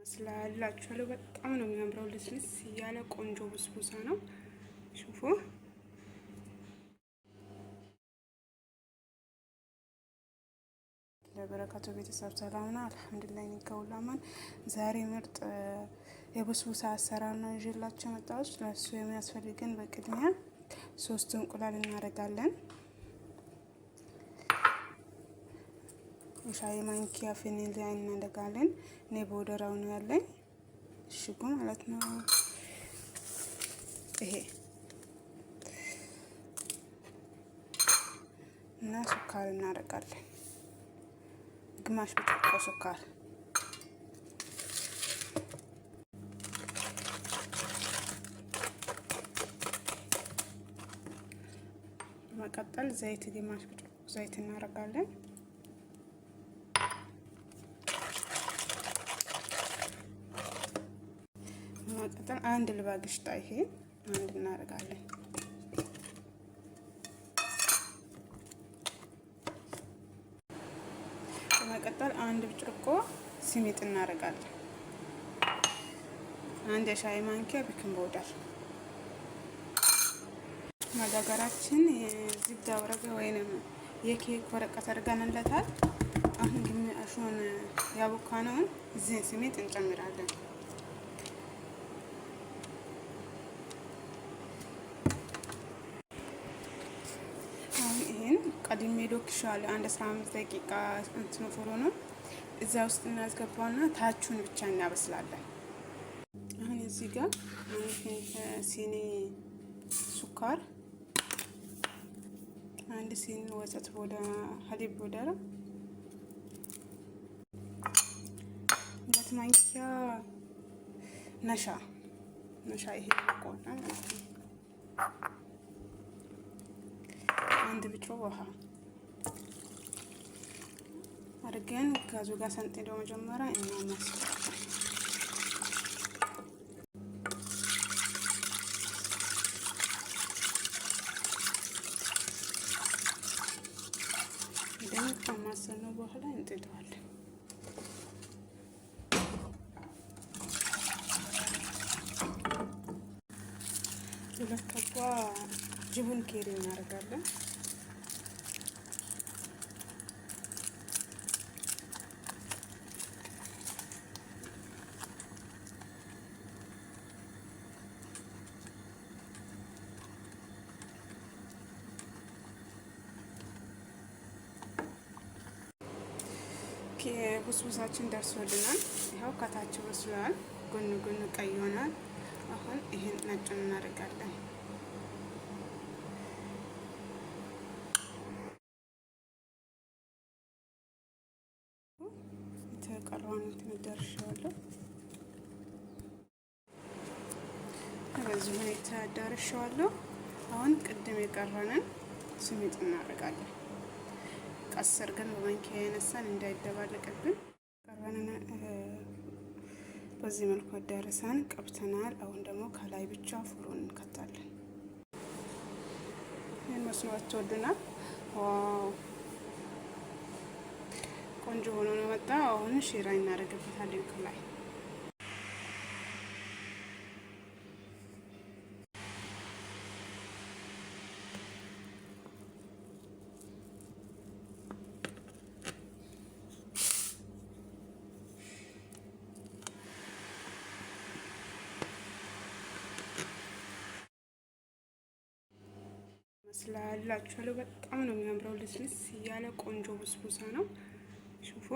ስላላችሁ በጣም ነው የሚያምረው። ልስልስ ያለ ቆንጆ ብስቡሳ ነው። ሹፉ ለበረካቱ ቤተሰብ ሰላምና አልሐምዱሊላህ ንከውላማን ዛሬ ምርጥ የብስቡሳ አሰራር ነው ይዤላችሁ መጣሁት። ለሱ የሚያስፈልገን በቅድሚያ 3 እንቁላል እናደርጋለን። ሻይ ማንኪያ ቫኒላ እናደርጋለን። እኔ ቦደራው ነው ያለኝ እሽጉ ማለት ነው። ይሄ እና ሱካር እናደርጋለን። ግማሽ ብርጭቆ ሱካር፣ በመቀጠል ዘይት ግማሽ ብርጭቆ ዘይት እናደርጋለን። በመቀጠል አንድ ልባ ግሽጣ ይሄ አንድ እናደርጋለን። በመቀጠል አንድ ብርጭቆ ሲሚጥ እናደርጋለን። አንድ የሻይ ማንኪያ ቤኪንግ ፓውደር። መጋገራችን የዝግዳ ወረቀ ወይንም የኬክ ወረቀት አድርገንለታል። አሁን ግማሹን ያቦካነውን እዚህ ሲሚጥ እንጨምራለን። ቀድሜ ዶክሻለሁ። አንድ 15 ደቂቃ እንትኑ ፍሩኑ እዛ ውስጥ እናስገባውና ታቹን ብቻ እናበስላለን። አሁን እዚህ ጋር ሲኒ ሱካር፣ አንድ ሲኒ ወተት ሀሊብ ቦደራ፣ 2 ማንኪያ ነሻ ይሄ ቆና ማለት ነው። አንድ ብርጭቆ ውሃ አድርገን ጋዙ ጋር ሰንጥዶ መጀመሪያ እናማስላለን። ደም ከማሰነው በኋላ እንጥደዋለን። ሁለት ከባ ጅቡን ኬሪ እናደርጋለን። ብስቡሳችን ደርሶልናል። ይኸው ከታች በስሏል፣ ጎን ጎን ቀይ ይሆናል። አሁን ይሄን ነጭን እናደርጋለን። የተቀረውን ደርሻለሁ። በዚህ ሁኔታ ደርሻለሁ። አሁን ቅድም የቀረንን ሲሚጥ እናደርጋለን። ቀስር ግን በማንኪያ ያነሳን እንዳይደባለቅብን ቀረንን በዚህ መልኩ አዳርሰን ቀብተናል። አሁን ደግሞ ከላይ ብቻ ፍሩን እንከታለን። ይሄን መስሏችሁ ወድናል። ዋው ቆንጆ ሆኖ ነው መጣ። አሁን ሺራ እናደርግበታለን ከላይ ስላላችሁ በጣም ነው የሚያምረው። ልስልስ ያለ ቆንጆ ብስቡሳ ነው። ሹፉ